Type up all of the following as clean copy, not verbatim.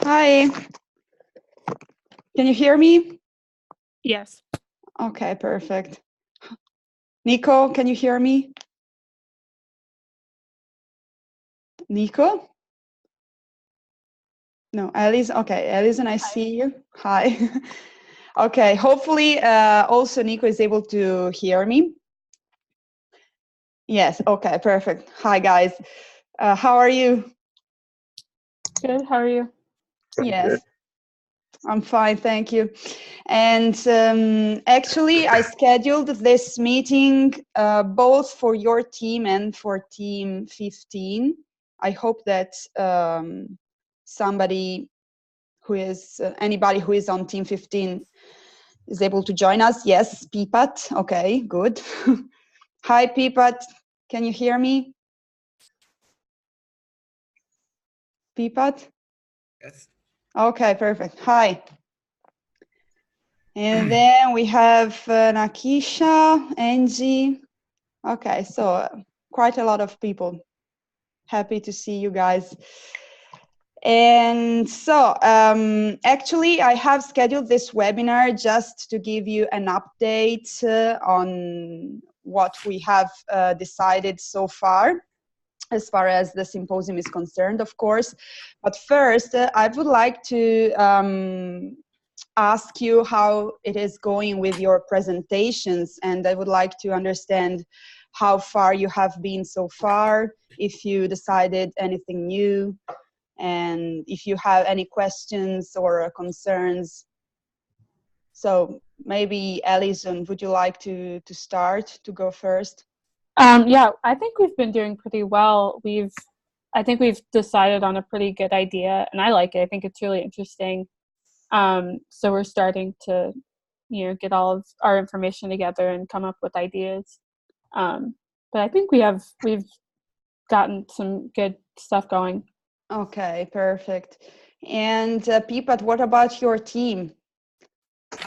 Hi, can you hear me? Yes. Okay, perfect. Nico, can you hear me? Nico? No, Alison. Okay, Alison, I see you. Hi. Okay, hopefully also Nico is able to hear me. Yes, okay, perfect. Hi, guys. How are you? Good. How are you? Yes, I'm fine, thank you. And actually, I scheduled this meeting both for your team and for Team 15. I hope that anybody who is on Team 15 is able to join us. Yes, Pipat. Okay, good. Hi, Pipat. Can you hear me? Pipat? Yes. Okay, perfect. Hi. And then we have Nakisha, Angie. Okay, so quite a lot of people. Happy to see you guys. And so actually, I have scheduled this webinar just to give you an update on what we have decided so far, as far as the symposium is concerned, of course. But first, I would like to ask you how it is going with your presentations, and I would like to understand how far you have been so far, if you decided anything new, and if you have any questions or concerns. So maybe Alison, would you like to start, to go first? Yeah, I think we've been doing pretty well. I think we've decided on a pretty good idea, and I like it. I think it's really interesting. So we're starting to, get all of our information together and come up with ideas. But I think we've gotten some good stuff going. Okay, perfect. And Pipat, what about your team?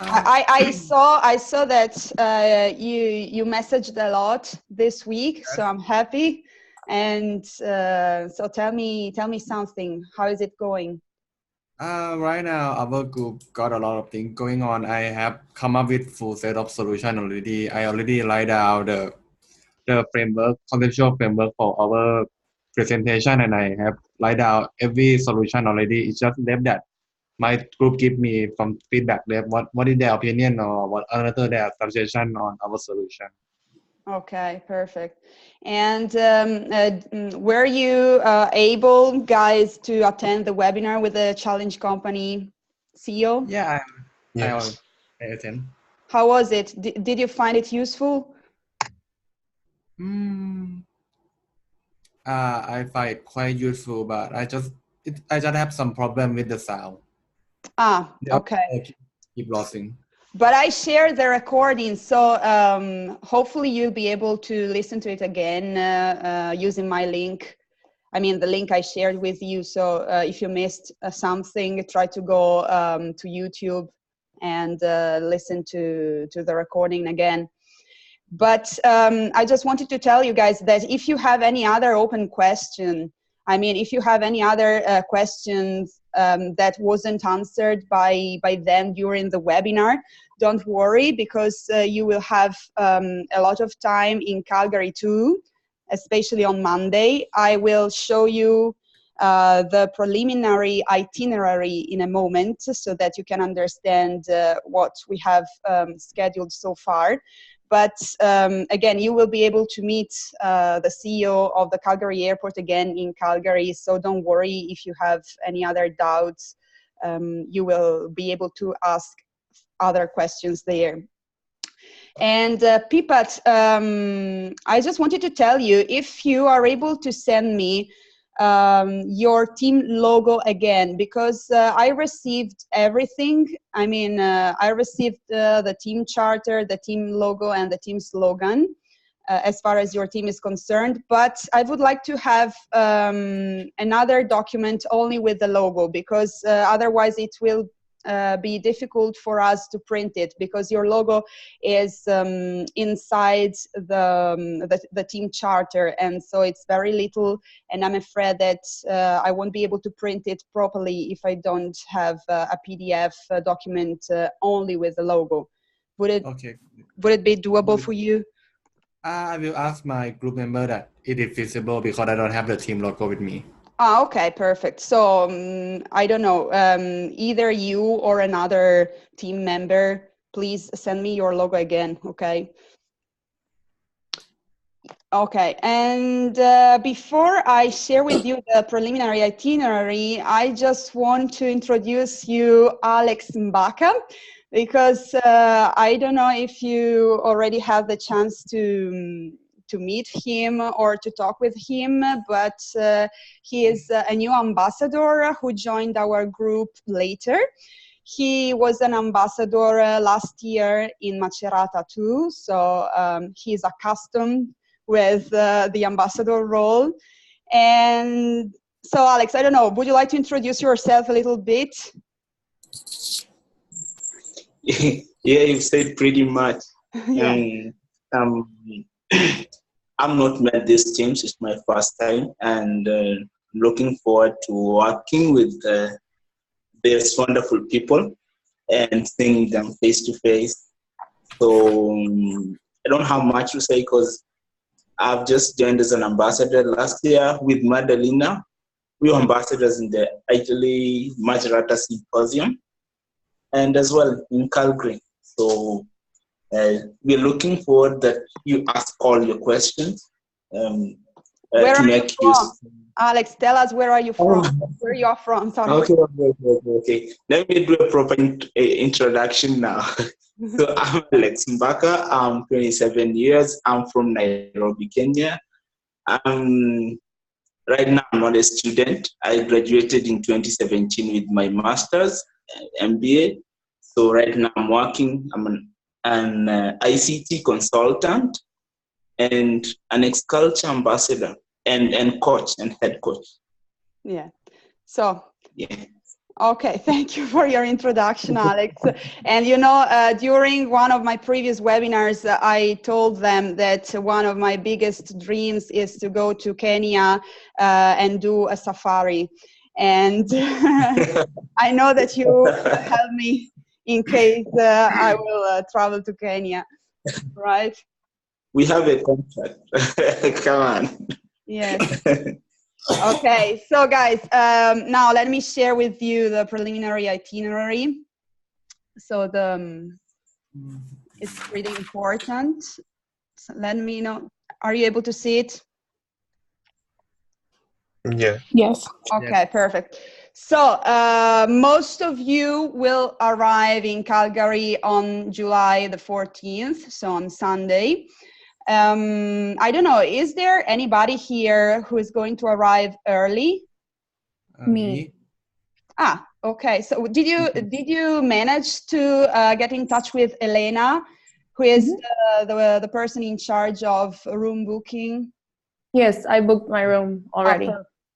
I saw that you messaged a lot this week, so I'm happy. And so tell me something. How is it going? Right now, our group got a lot of things going on. I have come up with full set of solution already. I already laid out the framework, conceptual framework for our presentation, and I have laid out every solution already. It's just left that my group give me some feedback that what is their opinion or what another their suggestion on our solution. Okay, perfect. And were you able, guys, to attend the webinar with the Challenge Company CEO? Yeah, Yes. I attend. How was it? Did you find it useful? I find it quite useful, but I just have some problem with the sound. Okay. Keep losing. But I shared the recording, so hopefully you'll be able to listen to it again using my link. I mean, the link I shared with you. So if you missed something, try to go to YouTube and listen to the recording again. But I just wanted to tell you guys that if you have any other open question, I mean, if you have any other questions that wasn't answered by them during the webinar, don't worry, because you will have a lot of time in Calgary too, especially on Monday. I will show you the preliminary itinerary in a moment so that you can understand what we have scheduled so far. But again, you will be able to meet the CEO of the Calgary Airport again in Calgary. So don't worry if you have any other doubts. You will be able to ask other questions there. And Pipat, I just wanted to tell you, if you are able to send me your team logo again, because I received everything. I mean, I received the team charter, the team logo, and the team slogan as far as your team is concerned. But I would like to have another document only with the logo, because otherwise it will be difficult for us to print it because your logo is inside the team charter, and so it's very little, and I'm afraid that I won't be able to print it properly if I don't have a PDF document only with the logo. Would it be doable for you? I will ask my group member that it is feasible because I don't have the team logo with me. Okay, perfect. So I don't know, either you or another team member, please send me your logo again, okay? Okay, and before I share with you the preliminary itinerary, I just want to introduce you Alex Mbaka, because I don't know if you already had the chance to meet him or to talk with him, but he is a new ambassador who joined our group later. He was an ambassador last year in Macerata too, so he's accustomed with the ambassador role. And so, Alex, I don't know, would you like to introduce yourself a little bit? Yeah, you've said pretty much. Yeah. I'm not met these teams. It's my first time, and looking forward to working with these wonderful people and seeing them face to face. So I don't have much to say because I've just joined as an ambassador last year with Maddalena. We were ambassadors in the Italy Macerata Symposium and as well in Calgary. So we're looking forward that you ask all your questions. Where to are make you from? use. Alex, tell us where are you from? Where you are from, sorry. Okay. Let me do a proper introduction now. So I'm Alex Mbaka. I'm 27 years. I'm from Nairobi, Kenya. Right now, I'm not a student. I graduated in 2017 with my master's, MBA. So right now I'm working. I'm an ICT consultant and an ex-culture ambassador and coach and head coach. Yeah. So. Yeah. Okay, thank you for your introduction, Alex. And you know, during one of my previous webinars, I told them that one of my biggest dreams is to go to Kenya and do a safari. And I know that you will help me in case I will travel to Kenya, right? We have a contract. Come on. Yes. Okay, so guys, now let me share with you the preliminary itinerary. So it's pretty important. So let me know. Are you able to see it? Yeah. Yes. Okay, Yes. perfect. So most of you will arrive in Calgary on July the 14th, so on Sunday. I don't know, is there anybody here who is going to arrive early? Me. Ah, okay. So did you manage to get in touch with Elena, who is the person in charge of room booking? Yes, I booked my room already.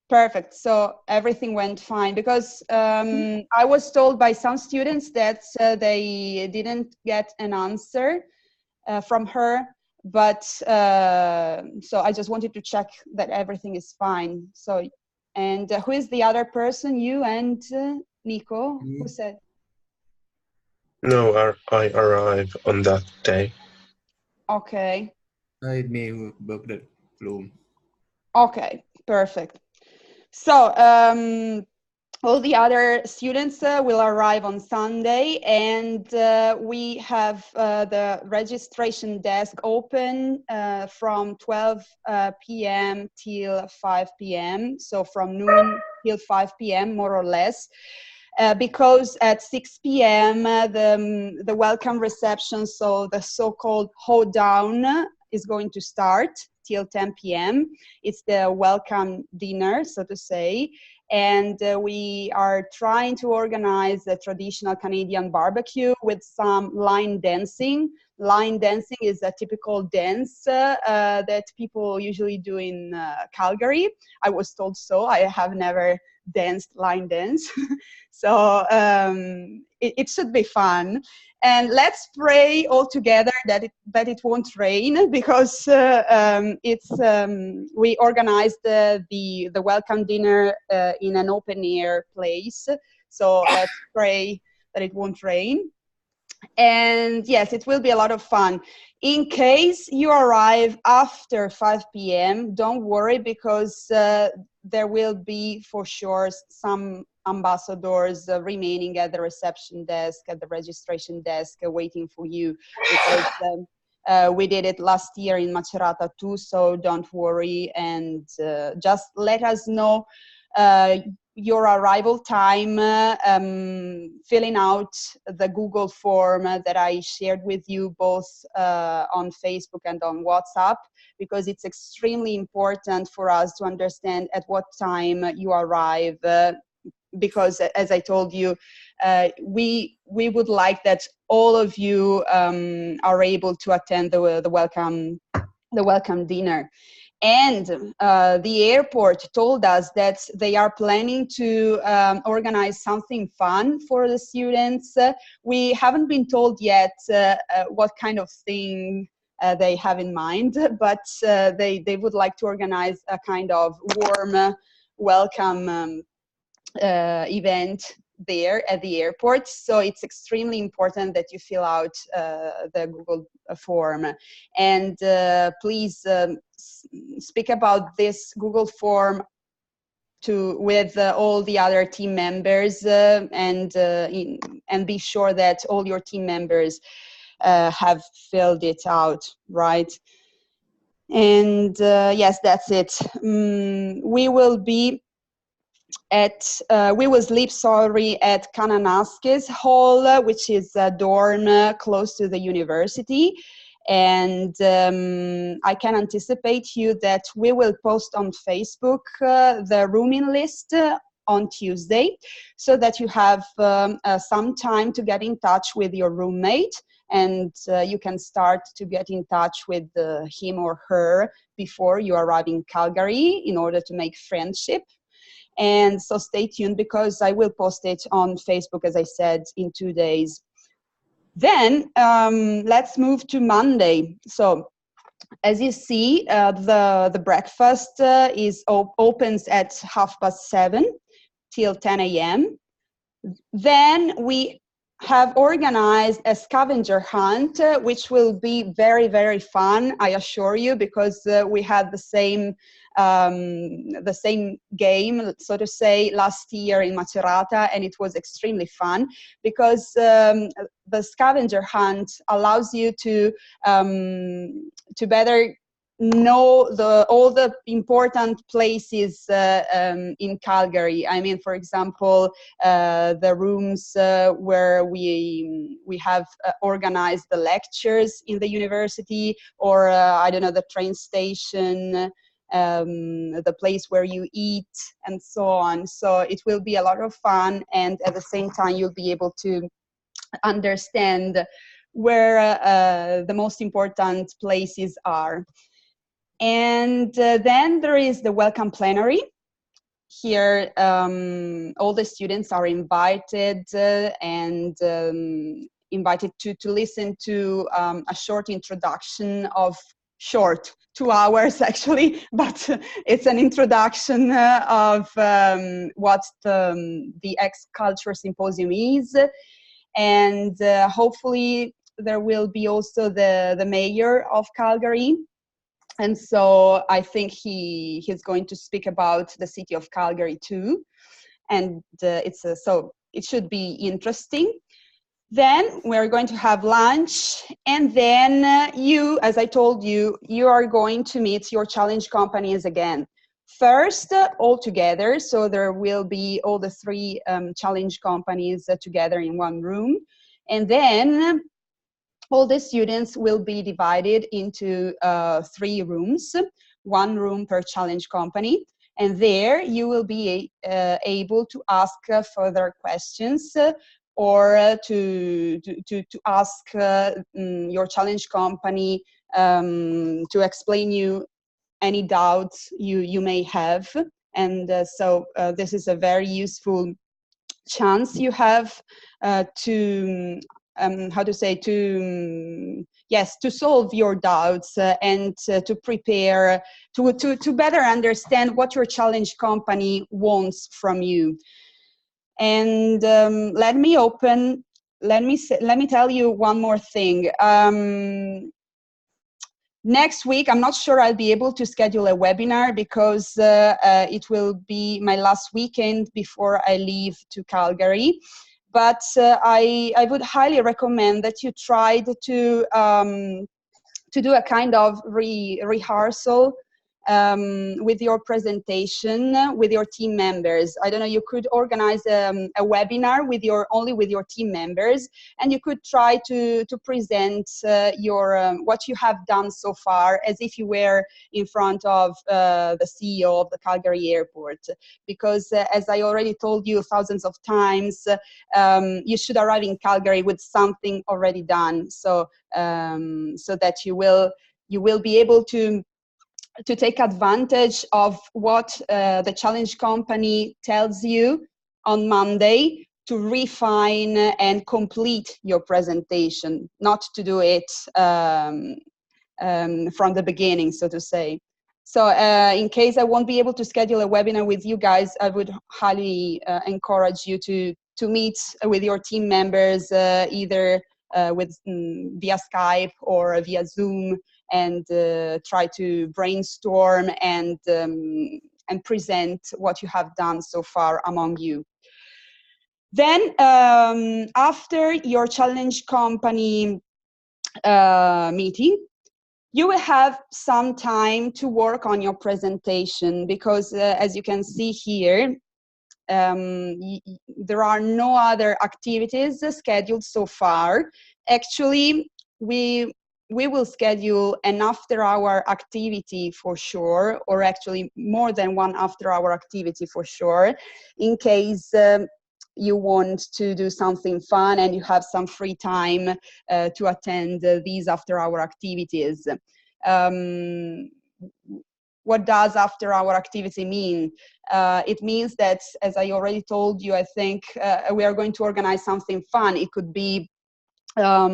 Perfect. So everything went fine because I was told by some students that they didn't get an answer from her. But so I just wanted to check that everything is fine. So, and who is the other person? You and Nico? Who said? No, I arrived on that day. Okay. It me who booked the room. Okay, perfect. So all the other students will arrive on Sunday, and we have the registration desk open from 12 p.m. till 5 p.m. So from noon till 5 p.m. more or less, because at 6 p.m. The welcome reception, so the so-called hold down, is going to start till 10 p.m. It's the welcome dinner, so to say. And we are trying to organize a traditional Canadian barbecue with some line dancing. line dancing is a typical dance that people usually do in Calgary. I was told so. I have never danced line dance. So it should be fun. And let's pray all together that it won't rain, because we organized the welcome dinner in an open air place. So let's pray that it won't rain. And yes, it will be a lot of fun. In case you arrive after 5 p.m., don't worry, because there will be for sure some ambassadors remaining at the reception desk, at the registration desk, waiting for you, because we did it last year in Macerata too, so don't worry, and just let us know your arrival time, filling out the Google form that I shared with you both on Facebook and on WhatsApp, because it's extremely important for us to understand at what time you arrive, because as I told you, we would like that all of you are able to attend the welcome dinner. And the airport told us that they are planning to organize something fun for the students. We haven't been told yet what kind of thing they have in mind, but they would like to organize a kind of warm welcome event there at the airport. So it's extremely important that you fill out the Google form, and please speak about this Google form with all the other team members, and be sure that all your team members have filled it out, right? And yes, that's it. We will sleep, at Kananaskis Hall, which is a dorm close to the university. And I can anticipate you that we will post on Facebook the rooming list on Tuesday, so that you have some time to get in touch with your roommate, and you can start to get in touch with him or her before you arrive in Calgary, in order to make friendship. And so stay tuned, because I will post it on Facebook, as I said, in 2 days. Then let's move to Monday. So as you see, the breakfast opens at 7:30 till 10 a.m. Then we have organized a scavenger hunt, which will be very, very fun, I assure you, because we had the same game, so to say, last year in Macerata, and it was extremely fun, because the scavenger hunt allows you to better know all the important places in Calgary. I mean, for example, the rooms where we have organized the lectures in the university, or I don't know, the train station, the place where you eat, and so on. So it will be a lot of fun, and at the same time you'll be able to understand where the most important places are. And then there is the welcome plenary. Here all the students are invited and invited to listen to a short introduction of 2 hours actually, but it's an introduction of what the X-Culture Symposium is. And hopefully there will be also the mayor of Calgary. And so I think he's going to speak about the city of Calgary too. And so it should be interesting. Then we're going to have lunch, and then you, as I told you, you are going to meet your challenge companies again. First, all together, so there will be all the 3 challenge companies together in one room, and then all the students will be divided into 3 rooms, 1 room per challenge company, and there you will be able to ask further questions, or to ask your challenge company to explain you any doubts you may have. And so this is a very useful chance you have to to solve your doubts and to prepare to better understand what your challenge company wants from you. And let me tell you one more thing. Next week, I'm not sure I'll be able to schedule a webinar because it will be my last weekend before I leave to Calgary. But I would highly recommend that you tried to do a kind of rehearsal with your presentation with your team members. I don't know, you could organize a webinar only with your team members, and you could try to present your what you have done so far as if you were in front of the CEO of the Calgary airport. Because as I already told you thousands of times, you should arrive in Calgary with something already done, so that you will be able to take advantage of what the challenge company tells you on Monday, to refine and complete your presentation, not to do it from the beginning, so to say. So in case I won't be able to schedule a webinar with you guys, I would highly encourage you to meet with your team members either via Skype or via Zoom, and try to brainstorm and present what you have done so far among you. Then after your challenge company meeting, you will have some time to work on your presentation, because as you can see here, there are no other activities scheduled so far. Actually, we will schedule an after-hour activity for sure, or actually more than one after-hour activity for sure, in case you want to do something fun and you have some free time to attend these after-hour activities. What does after-hour activity mean? It means that, as I already told you, I think we are going to organize something fun. It could be I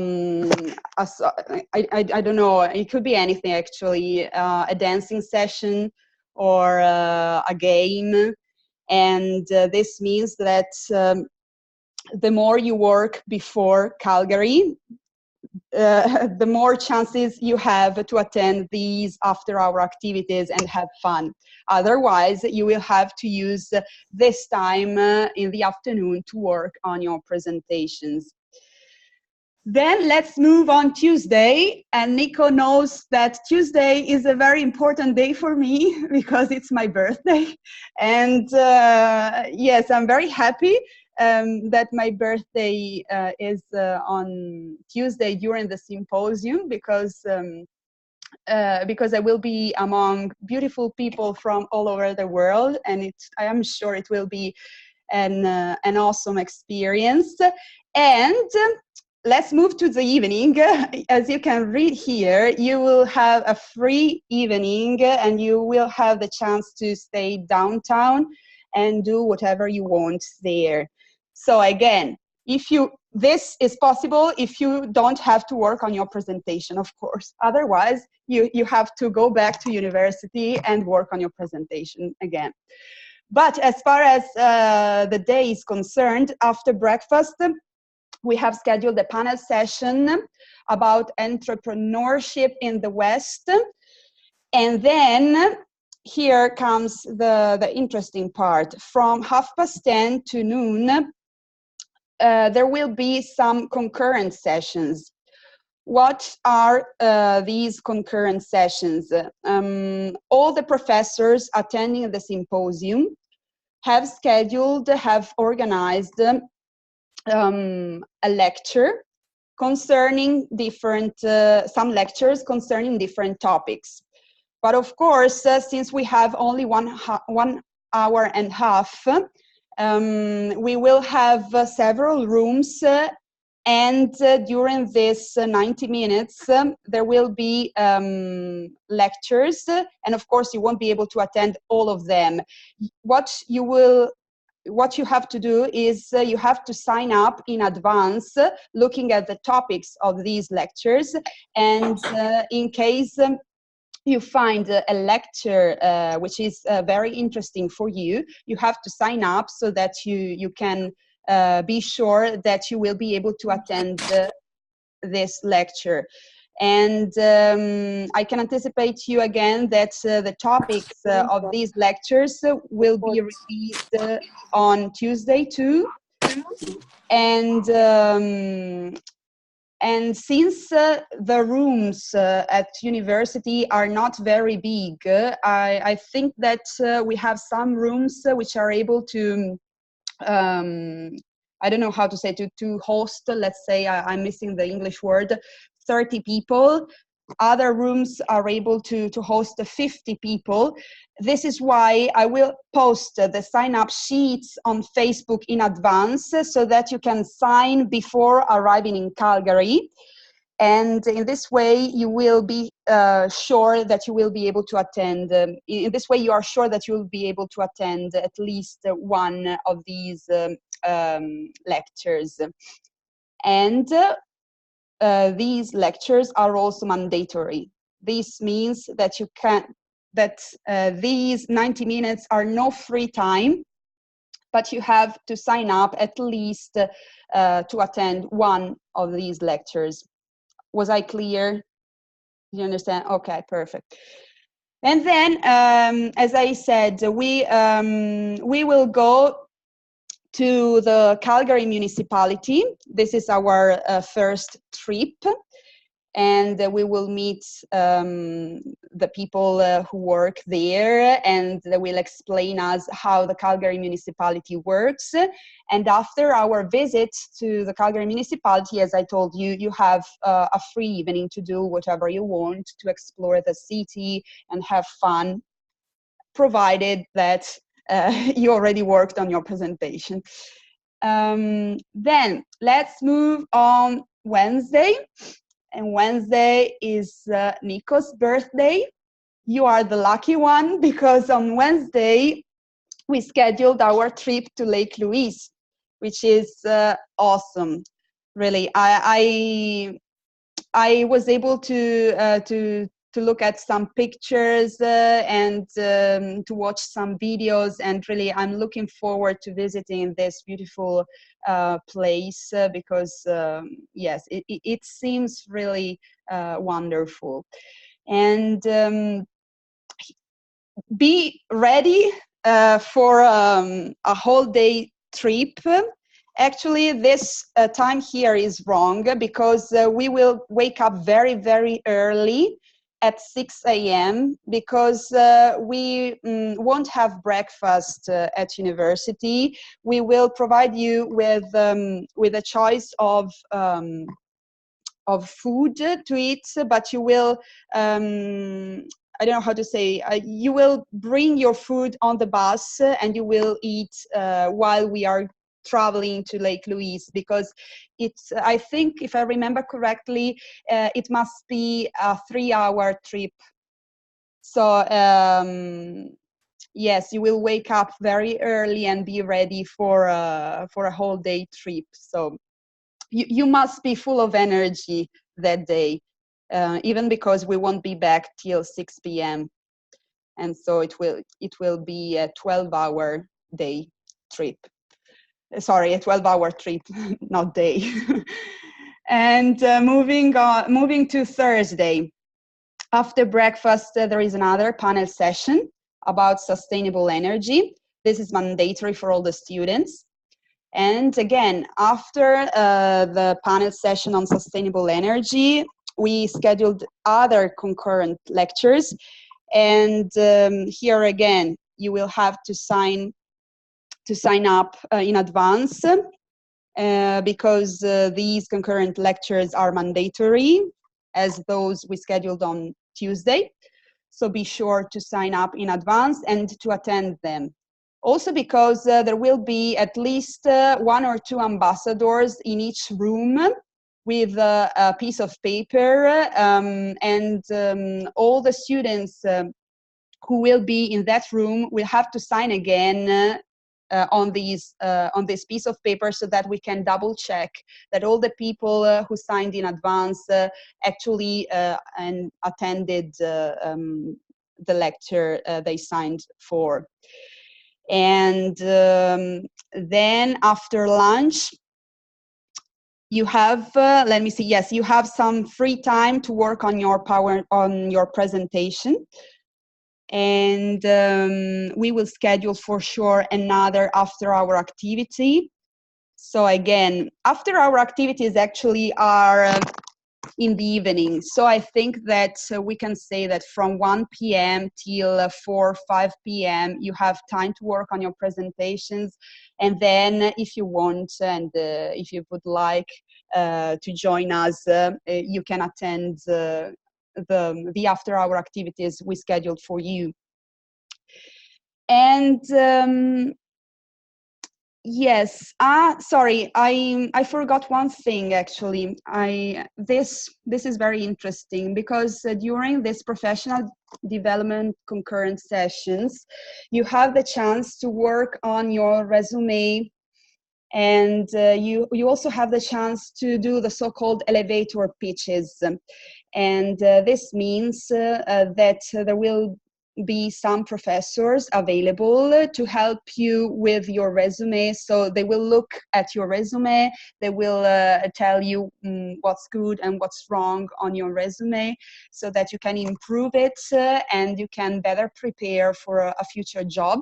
don't know, it could be anything actually, a dancing session or a game. And this means that the more you work before Calgary, the more chances you have to attend these after-hour activities and have fun. Otherwise, you will have to use this time in the afternoon to work on your presentations. Then let's move on Tuesday, and Nico knows that Tuesday is a very important day for me because it's my birthday. And yes, I'm very happy that my birthday is on Tuesday during the symposium, because I will be among beautiful people from all over the world, and I am sure it will be an awesome experience. And let's move to the evening. As you can read here, you will have a free evening, and you will have the chance to stay downtown and do whatever you want there. So again, this is possible if you don't have to work on your presentation, of course. Otherwise, you have to go back to university and work on your presentation again. But as far as the day is concerned, after breakfast, we have scheduled a panel session about entrepreneurship in the West. And then here comes the interesting part. From 10:30 to noon, there will be some concurrent sessions. What are these concurrent sessions? All the professors attending the symposium have organized a lecture concerning some lectures concerning different topics. But of course, since we have only 1 hour and a half, We will have several rooms, and during this 90 minutes, there will be lectures, and of course you won't be able to attend all of them. What you have to do is you have to sign up in advance, looking at the topics of these lectures, and in case you find a lecture which is very interesting for you, you have to sign up so that you can be sure that you will be able to attend this lecture. And I can anticipate you again that the topics of these lectures will be released on Tuesday too. And since the rooms at university are not very big, I think that we have some rooms which are able to, I don't know how to say, to host, let's say, I'm missing the English word, 30 people. Other rooms are able to host 50 people. This is why I will post the sign-up sheets on Facebook in advance so that you can sign before arriving in Calgary. And in this way, you will be sure that you will be able to attend. In this way, you are sure that you will be able to attend at least one of these lectures. And these lectures are also mandatory. This means that these 90 minutes are no free time, but you have to sign up at least to attend one of these lectures. Was I clear? You understand? Okay, perfect. And then, as I said, we will go to the Calgary municipality. This is our first trip, and we will meet the people who work there, and they will explain us how the Calgary municipality works. And after our visit to the Calgary municipality, as I told you, you have a free evening to do whatever you want, to explore the city and have fun, provided that you already worked on your presentation. Then let's move on Wednesday. And Wednesday is Nico's birthday. You are the lucky one, because on Wednesday we scheduled our trip to Lake Louise, which is awesome. Really, I was able to look at some pictures and to watch some videos, and really I'm looking forward to visiting this beautiful place because yes, it seems really wonderful. And be ready for a whole day trip. Actually, this time here is wrong, because we will wake up very, very early at 6 a.m. because we won't have breakfast at university. We will provide you with a choice of food to eat, but you will I don't know how to say, you will bring your food on the bus and you will eat while we are traveling to Lake Louise, because it's, I think, if I remember correctly, it must be a 3-hour trip. So yes, you will wake up very early and be ready for a whole day trip. So you must be full of energy that day, even because we won't be back till 6 p.m. And so it will be a 12-hour day trip. Sorry, a 12-hour trip, not day. And moving to Thursday. After breakfast, there is another panel session about sustainable energy. This is mandatory for all the students. And again, after the panel session on sustainable energy, we scheduled other concurrent lectures. And here again, you will have to sign up in advance because these concurrent lectures are mandatory, as those we scheduled on Tuesday. So be sure to sign up in advance and to attend them. Also because there will be at least 1 or 2 ambassadors in each room with a piece of paper, and all the students who will be in that room will have to sign again on this piece of paper, so that we can double check that all the people who signed in advance actually and attended the lecture they signed for. And then after lunch, you have, let me see, yes, you have some free time to work on your presentation. And we will schedule for sure another after-hour activity. So again, after-hour activities actually are in the evening. So I think that we can say that from 1 p.m. till 4 or 5 p.m. you have time to work on your presentations. And then if you want, and if you would like to join us, you can attend the after-hour activities we scheduled for you. And yes, sorry, I forgot one thing actually. This is very interesting, because during this professional development concurrent sessions, you have the chance to work on your resume, and you also have the chance to do the so-called elevator pitches. And this means that there will be some professors available to help you with your resume. So they will look at your resume, they will tell you what's good and what's wrong on your resume, so that you can improve it and you can better prepare for a future job.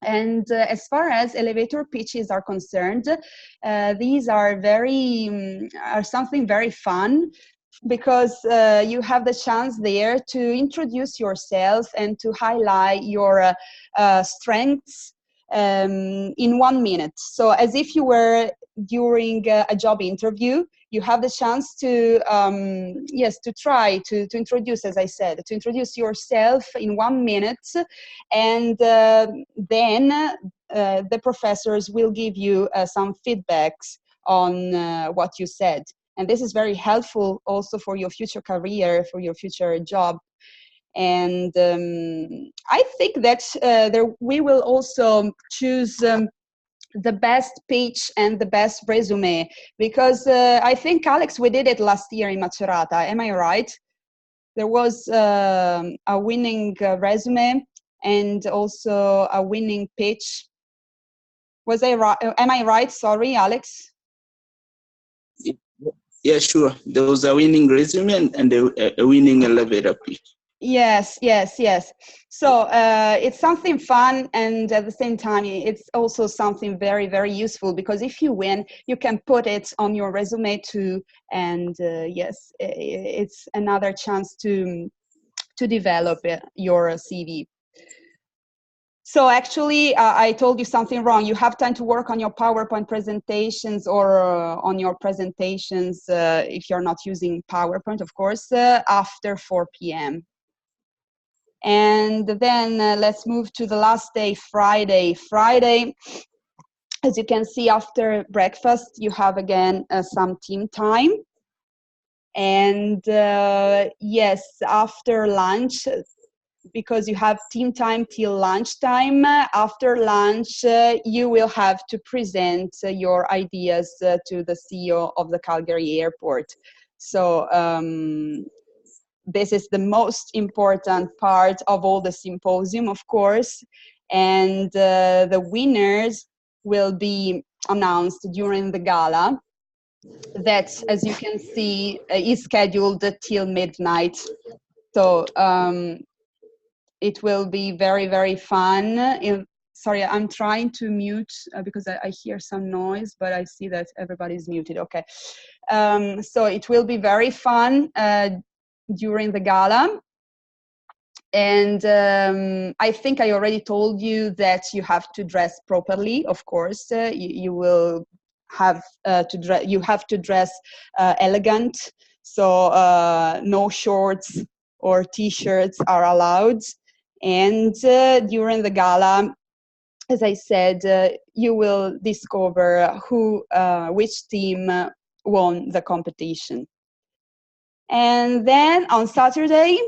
And as far as elevator pitches are concerned, these are something very fun, because you have the chance there to introduce yourself and to highlight your strengths in 1 minute. So as if you were during a job interview, you have the chance to, yes, to try to introduce, as I said, to introduce yourself in 1 minute. And then the professors will give you some feedbacks on what you said. And this is very helpful also for your future career, for your future job. And I think that we will also choose the best pitch and the best resume, because I think, Alex, we did it last year in Macerata. Am I right? There was a winning resume and also a winning pitch. Was I right? Am I right? Sorry, Alex. Yeah, sure. There was a winning resume and a winning elevator pitch. Yes. So it's something fun, and at the same time, it's also something very, very useful, because if you win, you can put it on your resume too. And yes, it's another chance to develop your CV. So actually, I told you something wrong. You have time to work on your PowerPoint presentations, or on your presentations, if you're not using PowerPoint, of course, after 4 p.m. And then let's move to the last day, Friday. Friday, as you can see, after breakfast, you have again some team time. And yes, after lunch, because you have team time till lunchtime, after lunch, you will have to present your ideas to the CEO of the Calgary airport. So this is the most important part of all the symposium, of course, and the winners will be announced during the gala that, as you can see, is scheduled till midnight. So it will be very, very fun. Sorry, I'm trying to mute because I hear some noise, but I see that everybody's muted. Okay. So it will be very fun during the gala. And I think I already told you that you have to dress properly. Of course, you will have to dress. You have to dress elegant. So no shorts or t-shirts are allowed. And during the gala, as I said, you will discover which team won the competition. And then on Saturday,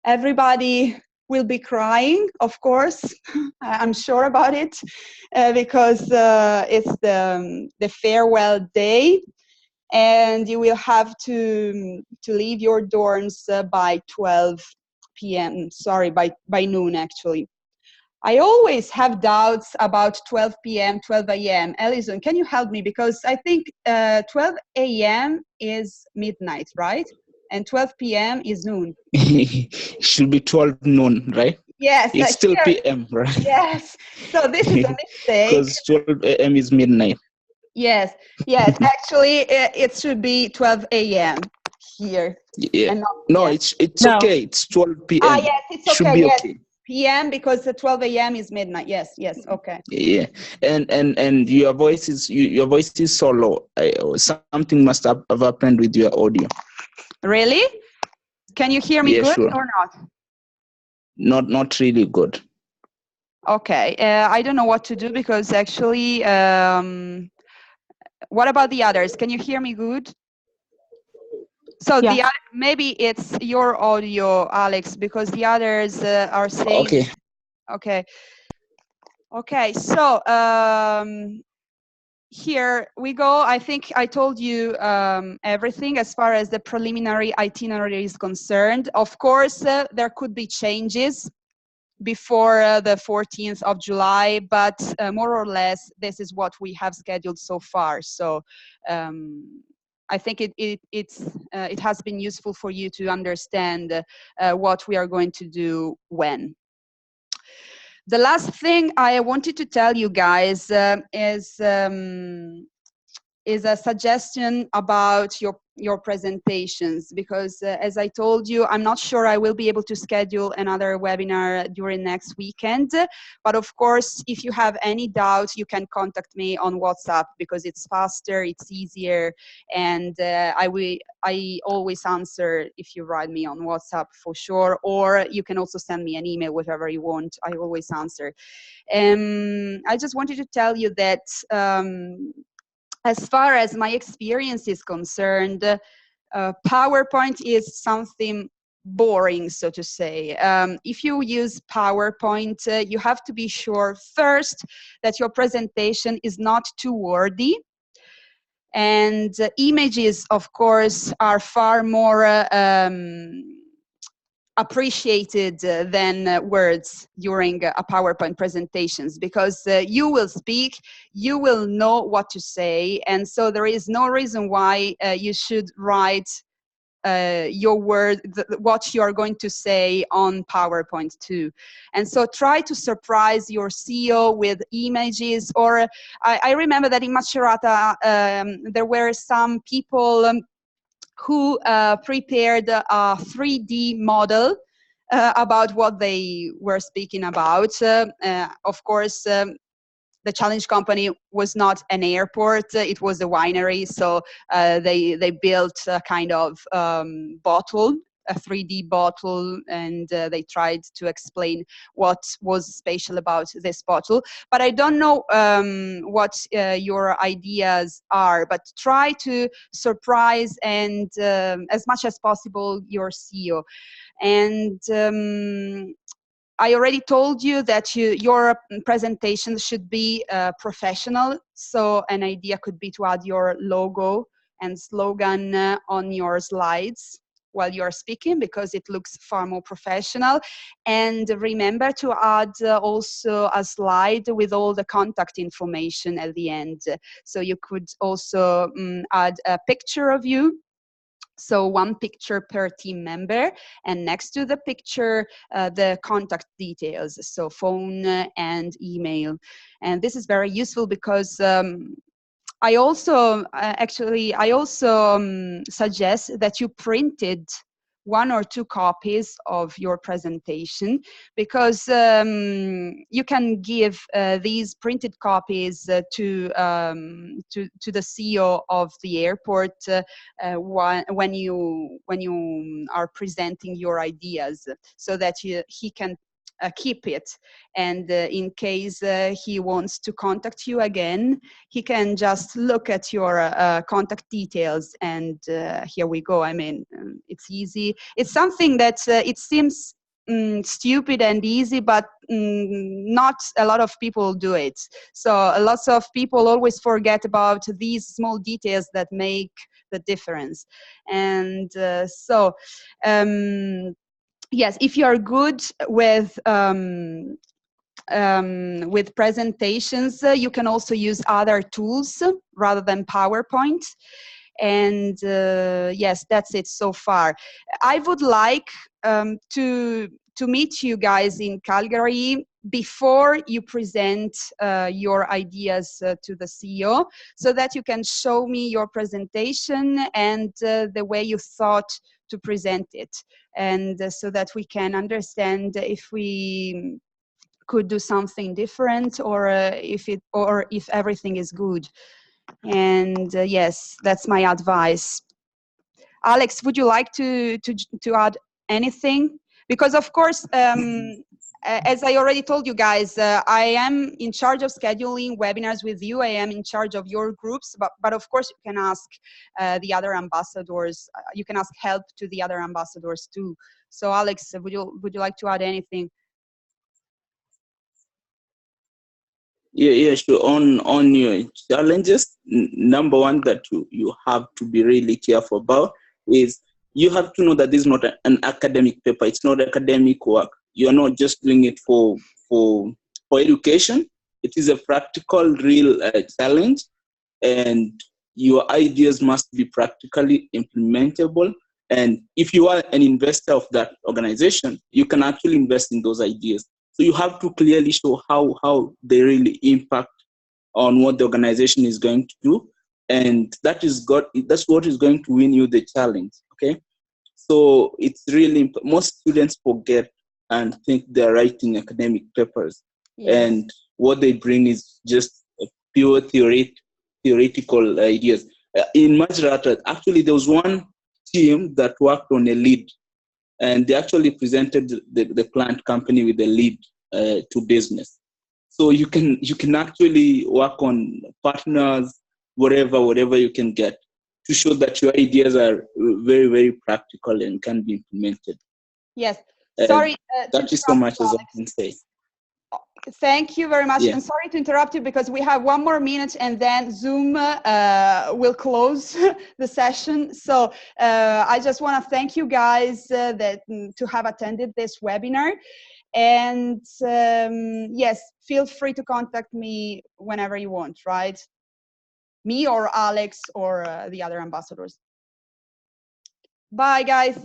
everybody will be crying, of course. I'm sure about it, because it's the farewell day, and you will have to leave your dorms by 12 p.m. Sorry, by noon actually. I always have doubts about 12 p.m., 12 a.m. Alison, can you help me? Because I think 12 a.m. is midnight, right? And 12 p.m. is noon. Should be 12 noon, right? Yes. It's still PM, right? Yes. So this is a mistake. Because 12 a.m. is midnight. Yes. Actually, it should be 12 a.m. here. Yeah. No, it's No. okay. It's 12 p.m. Ah, yes, it's okay. Should be yes. okay. PM, because the 12 a.m. is midnight. Yes, okay. Yeah, and your voice is so low. Something must have happened with your audio. Really? Can you hear me good sure. or not? Not really good. Okay, I don't know what to do, because actually, what about the others? Can you hear me good? So yes. maybe it's your audio, Alex, because the others are saying. Okay. So here we go. I think I told you everything as far as the preliminary itinerary is concerned. Of course, there could be changes before the 14th of July, but more or less this is what we have scheduled so far. So I think it has been useful for you to understand what we are going to do when. The last thing I wanted to tell you guys is a suggestion about your presentations, because as I told you, I'm not sure I will be able to schedule another webinar during next weekend, but of course, if you have any doubt, you can contact me on WhatsApp, because it's faster, it's easier, and I always answer if you write me on WhatsApp for sure, or you can also send me an email, whatever you want, I always answer. I just wanted to tell you that as far as my experience is concerned, PowerPoint is something boring, so to say. If you use PowerPoint, you have to be sure first that your presentation is not too wordy. And images, of course, are far more appreciated than words during a PowerPoint presentations, because you will speak, you will know what to say, and so there is no reason why you should write your what you are going to say on PowerPoint too. And so try to surprise your CEO with images, or I remember that in Macerata there were some people who prepared a 3D model about what they were speaking about. Of course, the challenge company was not an airport, it was a winery, so they built a kind of bottle, a 3D bottle, and they tried to explain what was special about this bottle. But I don't know what your ideas are, but try to surprise and as much as possible your CEO. And I already told you that your presentation should be professional. So an idea could be to add your logo and slogan on your slides while you're speaking, because it looks far more professional. And remember to add also a slide with all the contact information at the end. So you could also add a picture of you. So one picture per team member, and next to the picture, the contact details, so phone and email. And this is very useful because I also suggest that you printed 1 or 2 copies of your presentation, because you can give these printed copies to the CEO of the airport when you are presenting your ideas, so that he can keep it. And in case he wants to contact you again, he can just look at your contact details, and here we go. I mean, it's easy. It's something that it seems stupid and easy, but not a lot of people do it. So lots of people always forget about these small details that make the difference. And yes, if you are good with presentations, you can also use other tools rather than PowerPoint. And yes, that's it so far. I would like to meet you guys in Calgary before you present your ideas to the CEO, so that you can show me your presentation and the way you thought to present it, and so that we can understand if we could do something different, or if everything is good. And yes, that's my advice. Alex, would you like to add anything? Because of course, as I already told you guys, I am in charge of scheduling webinars with you. I am in charge of your groups, but of course you can ask the other ambassadors. You can ask help to the other ambassadors too. So Alex, would you like to add anything? Yeah, sure. On your challenges, number one that you have to be really careful about is you have to know that this is not an academic paper. It's not academic work. You're not just doing it for education. It is a practical, real challenge, and your ideas must be practically implementable. And if you are an investor of that organization, you can actually invest in those ideas. So you have to clearly show how they really impact on what the organization is going to do, and that's what is going to win you the challenge. Okay, so it's really most students forget and think they're writing academic papers, Yes. and what they bring is just pure theoretical ideas. In Maddalena, actually, there was one team that worked on a lead, and they actually presented the client company with a lead to business. So you can actually work on partners, whatever you can get, to show that your ideas are very, very practical and can be implemented. Yes. Sorry. That is so much as I can say. Thank you very much. Yeah. And sorry to interrupt you, because we have 1 more minute and then Zoom will close the session. So I just want to thank you guys to have attended this webinar. And yes, feel free to contact me whenever you want, right? Me or Alex or the other ambassadors. Bye, guys.